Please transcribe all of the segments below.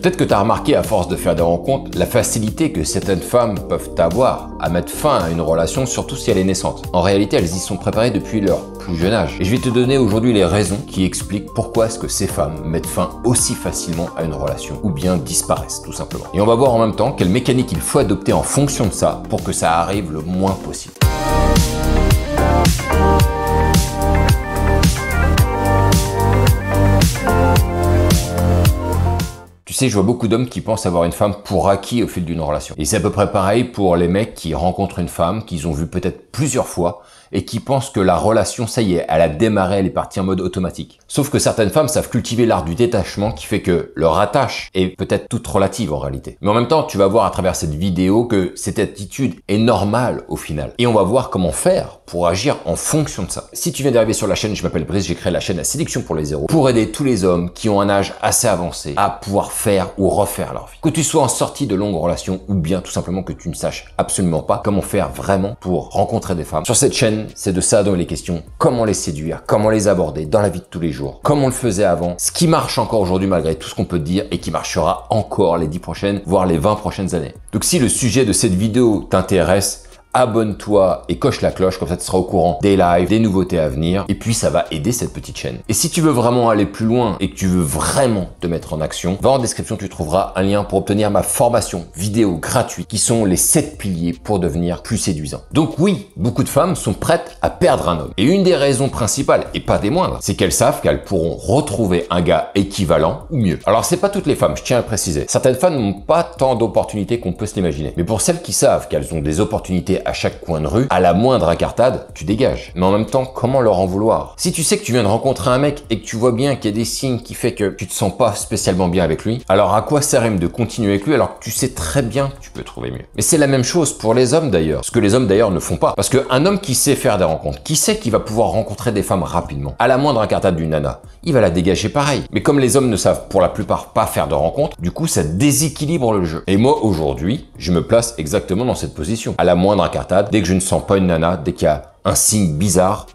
Peut-être que tu as remarqué à force de faire des rencontres la facilité que certaines femmes peuvent avoir à mettre fin à une relation, surtout si elle est naissante. En réalité, elles y sont préparées depuis leur plus jeune âge. Et je vais te donner aujourd'hui les raisons qui expliquent pourquoi est-ce que ces femmes mettent fin aussi facilement à une relation ou bien disparaissent tout simplement. Et on va voir en même temps quelle mécanique il faut adopter en fonction de ça pour que ça arrive le moins possible. Tu sais, je vois beaucoup d'hommes qui pensent avoir une femme pour acquis au fil d'une relation. Et c'est à peu près pareil pour les mecs qui rencontrent une femme qu'ils ont vue peut-être plusieurs fois et qui pensent que la relation, ça y est, elle a démarré, elle est partie en mode automatique. Sauf que certaines femmes savent cultiver l'art du détachement qui fait que leur attache est peut-être toute relative en réalité. Mais en même temps, tu vas voir à travers cette vidéo que cette attitude est normale au final. Et on va voir comment faire pour agir en fonction de ça. Si tu viens d'arriver sur la chaîne, je m'appelle Brice, j'ai créé la chaîne La Séduction pour les Zéros pour aider tous les hommes qui ont un âge assez avancé à pouvoir faire ou refaire leur vie. Que tu sois en sortie de longues relations ou bien tout simplement que tu ne saches absolument pas comment faire vraiment pour rencontrer des femmes. Sur cette chaîne, c'est de ça dont il est question. Comment les séduire, comment les aborder dans la vie de tous les jours, comme on le faisait avant, ce qui marche encore aujourd'hui malgré tout ce qu'on peut dire et qui marchera encore les 10 prochaines, voire les 20 prochaines années. Donc si le sujet de cette vidéo t'intéresse, abonne-toi et coche la cloche, comme ça tu seras au courant des lives, des nouveautés à venir, et puis ça va aider cette petite chaîne. Et si tu veux vraiment aller plus loin et que tu veux vraiment te mettre en action, va en description, tu trouveras un lien pour obtenir ma formation vidéo gratuite qui sont les 7 piliers pour devenir plus séduisant. Donc oui, beaucoup de femmes sont prêtes à perdre un homme. Et une des raisons principales, et pas des moindres, c'est qu'elles savent qu'elles pourront retrouver un gars équivalent ou mieux. Alors c'est pas toutes les femmes, je tiens à le préciser. Certaines femmes n'ont pas tant d'opportunités qu'on peut se l'imaginer. Mais pour celles qui savent qu'elles ont des opportunités à chaque coin de rue, à la moindre incartade, tu dégages. Mais en même temps, comment leur en vouloir? Si tu sais que tu viens de rencontrer un mec et que tu vois bien qu'il y a des signes qui fait que tu te sens pas spécialement bien avec lui, alors à quoi sert de continuer avec lui alors que tu sais très bien que tu peux trouver mieux? Mais c'est la même chose pour les hommes d'ailleurs, ce que les hommes d'ailleurs ne font pas. Parce qu'un homme qui sait faire des rencontres, qui sait qu'il va pouvoir rencontrer des femmes rapidement, à la moindre incartade d'une nana, il va la dégager pareil. Mais comme les hommes ne savent pour la plupart pas faire de rencontres, du coup ça déséquilibre le jeu. Et moi aujourd'hui, je me place exactement dans cette position. À la moindre incartade, dès que je ne sens pas une nana, dès qu'il y a un signe bizarre,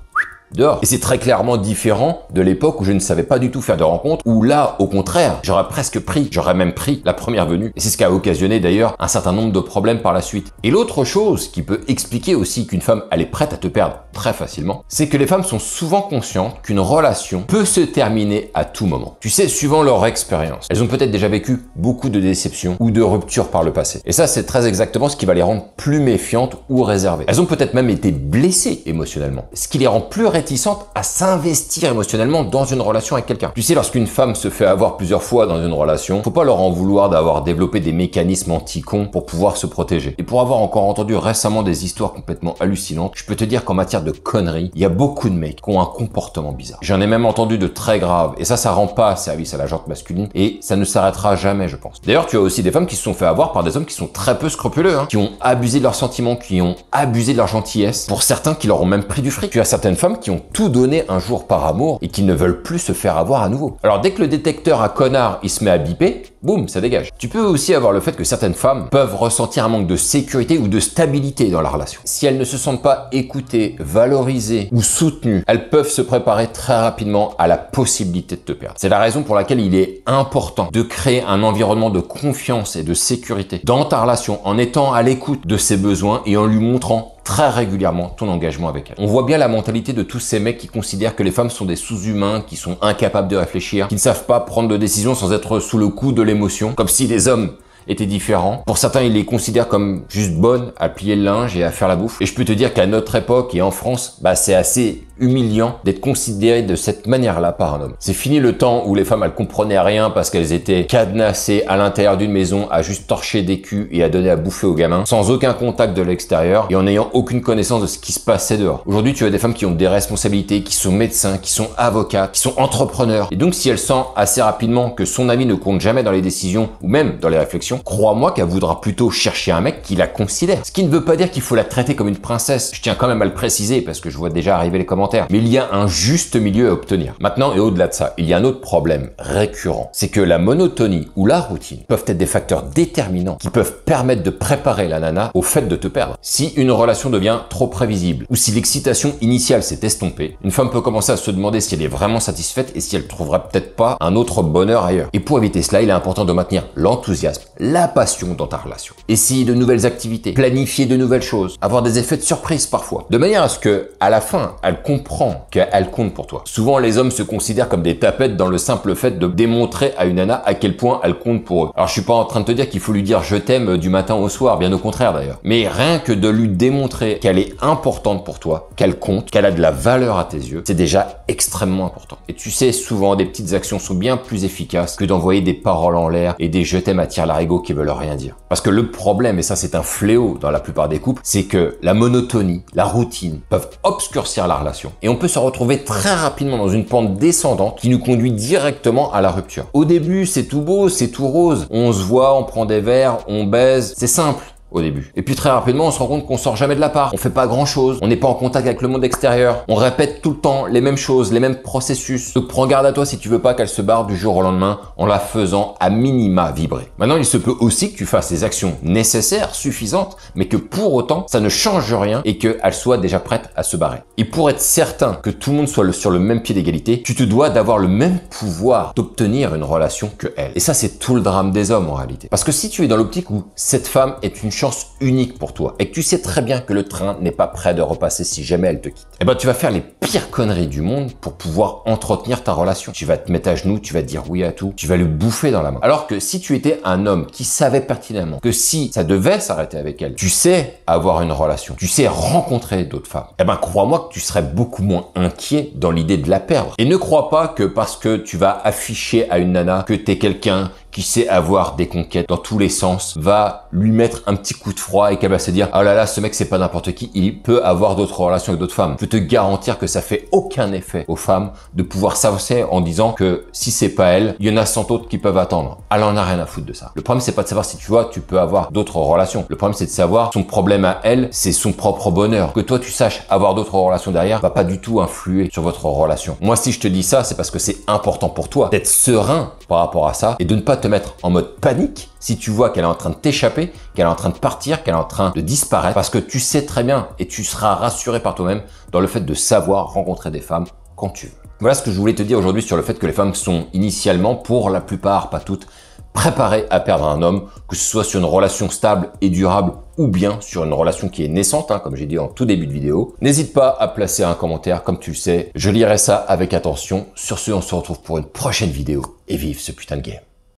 dehors. Et c'est très clairement différent de l'époque où je ne savais pas du tout faire de rencontres, où là, au contraire, j'aurais même pris la première venue. Et c'est ce qui a occasionné d'ailleurs un certain nombre de problèmes par la suite. Et l'autre chose qui peut expliquer aussi qu'une femme, elle est prête à te perdre très facilement, c'est que les femmes sont souvent conscientes qu'une relation peut se terminer à tout moment. Tu sais, suivant leur expérience. Elles ont peut-être déjà vécu beaucoup de déceptions ou de ruptures par le passé. Et ça, c'est très exactement ce qui va les rendre plus méfiantes ou réservées. Elles ont peut-être même été blessées émotionnellement, ce qui les rend plus réticentes à s'investir émotionnellement dans une relation avec quelqu'un. Tu sais, lorsqu'une femme se fait avoir plusieurs fois dans une relation, faut pas leur en vouloir d'avoir développé des mécanismes anti-cons pour pouvoir se protéger. Et pour avoir encore entendu récemment des histoires complètement hallucinantes, je peux te dire qu'en matière de conneries, il y a beaucoup de mecs qui ont un comportement bizarre. J'en ai même entendu de très graves, et ça rend pas service à la gente masculine, et ça ne s'arrêtera jamais, je pense. D'ailleurs, tu as aussi des femmes qui se sont fait avoir par des hommes qui sont très peu scrupuleux, qui ont abusé de leurs sentiments, qui ont abusé de leur gentillesse, pour certains qui leur ont même pris du fric. Tu as certaines femmes qui ont tout donné un jour par amour et qui ne veulent plus se faire avoir à nouveau. Alors dès que le détecteur à connard il se met à biper, boum, ça dégage. Tu peux aussi avoir le fait que certaines femmes peuvent ressentir un manque de sécurité ou de stabilité dans la relation. Si elles ne se sentent pas écoutées, valorisées ou soutenues, elles peuvent se préparer très rapidement à la possibilité de te perdre. C'est la raison pour laquelle il est important de créer un environnement de confiance et de sécurité dans ta relation en étant à l'écoute de ses besoins et en lui montrant très régulièrement ton engagement avec elle. On voit bien la mentalité de tous ces mecs qui considèrent que les femmes sont des sous-humains, qui sont incapables de réfléchir, qui ne savent pas prendre de décision sans être sous le coup de l'émotion, comme si les hommes étaient différents. Pour certains, ils les considèrent comme juste bonnes à plier le linge et à faire la bouffe. Et je peux te dire qu'à notre époque et en France, c'est assez humiliant d'être considéré de cette manière-là par un homme. C'est fini le temps où les femmes, elles comprenaient rien parce qu'elles étaient cadenassées à l'intérieur d'une maison à juste torcher des culs et à donner à bouffer aux gamins, sans aucun contact de l'extérieur et en n'ayant aucune connaissance de ce qui se passait dehors. Aujourd'hui, tu as des femmes qui ont des responsabilités, qui sont médecins, qui sont avocats, qui sont entrepreneurs. Et donc, si elle sent assez rapidement que son ami ne compte jamais dans les décisions ou même dans les réflexions, relation, crois-moi qu'elle voudra plutôt chercher un mec qui la considère. Ce qui ne veut pas dire qu'il faut la traiter comme une princesse. Je tiens quand même à le préciser parce que je vois déjà arriver les commentaires. Mais il y a un juste milieu à obtenir. Maintenant, et au-delà de ça, il y a un autre problème récurrent. C'est que la monotonie ou la routine peuvent être des facteurs déterminants qui peuvent permettre de préparer la nana au fait de te perdre. Si une relation devient trop prévisible ou si l'excitation initiale s'est estompée, une femme peut commencer à se demander si elle est vraiment satisfaite et si elle trouverait peut-être pas un autre bonheur ailleurs. Et pour éviter cela, il est important de maintenir l'enthousiasme, la passion dans ta relation. Essayer de nouvelles activités, planifier de nouvelles choses, avoir des effets de surprise parfois, de manière à ce que, à la fin, elle comprend qu'elle compte pour toi. Souvent, les hommes se considèrent comme des tapettes dans le simple fait de démontrer à une nana à quel point elle compte pour eux. Alors, je suis pas en train de te dire qu'il faut lui dire je t'aime du matin au soir, bien au contraire d'ailleurs. Mais rien que de lui démontrer qu'elle est importante pour toi, qu'elle compte, qu'elle a de la valeur à tes yeux, c'est déjà extrêmement important. Et tu sais, souvent, des petites actions sont bien plus efficaces que d'envoyer des paroles en l'air et des je t'aime à tire-larigot qui veulent rien dire. Parce que le problème, et ça c'est un fléau dans la plupart des couples, c'est que la monotonie, la routine peuvent obscurcir la relation. Et on peut se retrouver très rapidement dans une pente descendante qui nous conduit directement à la rupture. Au début, c'est tout beau, c'est tout rose. On se voit, on prend des verres, on baise, c'est simple au début. Et puis très rapidement, on se rend compte qu'on sort jamais de l'appart, on fait pas grand chose, on n'est pas en contact avec le monde extérieur, on répète tout le temps les mêmes choses, les mêmes processus. Donc prends garde à toi si tu veux pas qu'elle se barre du jour au lendemain en la faisant à minima vibrer. Maintenant, il se peut aussi que tu fasses les actions nécessaires, suffisantes, mais que pour autant, ça ne change rien et qu'elle soit déjà prête à se barrer. Et pour être certain que tout le monde soit sur le même pied d'égalité, tu te dois d'avoir le même pouvoir d'obtenir une relation que elle. Et ça, c'est tout le drame des hommes en réalité. Parce que si tu es dans l'optique où cette femme est une chance unique pour toi et que tu sais très bien que le train n'est pas prêt de repasser si jamais elle te quitte, eh ben tu vas faire les pires conneries du monde pour pouvoir entretenir ta relation. Tu vas te mettre à genoux, tu vas te dire oui à tout, tu vas le bouffer dans la main. Alors que si tu étais un homme qui savait pertinemment que si ça devait s'arrêter avec elle, tu sais avoir une relation, tu sais rencontrer d'autres femmes, eh ben crois-moi que tu serais beaucoup moins inquiet dans l'idée de la perdre. Et ne crois pas que parce que tu vas afficher à une nana que t'es quelqu'un qui sait avoir des conquêtes dans tous les sens, va lui mettre un petit coup de froid et qu'elle va se dire « Oh là là, ce mec c'est pas n'importe qui, il peut avoir d'autres relations avec d'autres femmes. » Je peux te garantir que ça fait aucun effet aux femmes de pouvoir s'avancer en disant que si c'est pas elle, il y en a 100 autres qui peuvent attendre. Elle en a rien à foutre de ça. Le problème c'est pas de savoir si tu vois, tu peux avoir d'autres relations. Le problème c'est de savoir son problème à elle, c'est son propre bonheur. Que toi tu saches avoir d'autres relations derrière va pas du tout influer sur votre relation. Moi si je te dis ça, c'est parce que c'est important pour toi d'être serein par rapport à ça et de ne pas te mettre en mode panique si tu vois qu'elle est en train de t'échapper, qu'elle est en train de partir, qu'elle est en train de disparaître, parce que tu sais très bien et tu seras rassuré par toi-même dans le fait de savoir rencontrer des femmes quand tu veux. Voilà ce que je voulais te dire aujourd'hui sur le fait que les femmes sont initialement, pour la plupart, pas toutes, préparées à perdre un homme, que ce soit sur une relation stable et durable ou bien sur une relation qui est naissante, comme j'ai dit en tout début de vidéo. N'hésite pas à placer un commentaire, comme tu le sais, je lirai ça avec attention. Sur ce, on se retrouve pour une prochaine vidéo et vive ce putain de game.